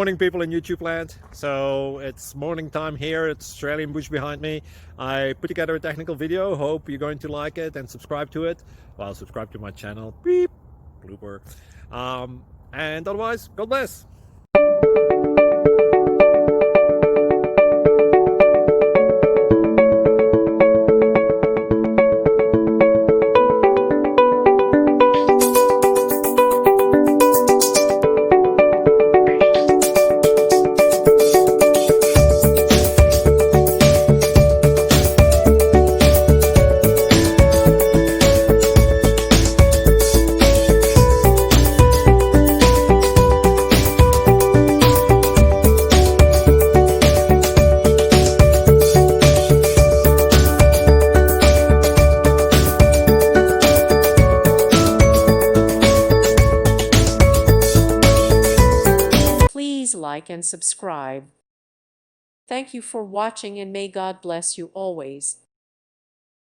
Morning, people in YouTube land. So it's morning time here. It's Australian bush behind me. I put together a technical video. Hope you're going to like it and subscribe to it. Well, subscribe to my channel. Beep. Blooper. And otherwise, God bless. Please like and subscribe. Thank you for watching and may God bless you always.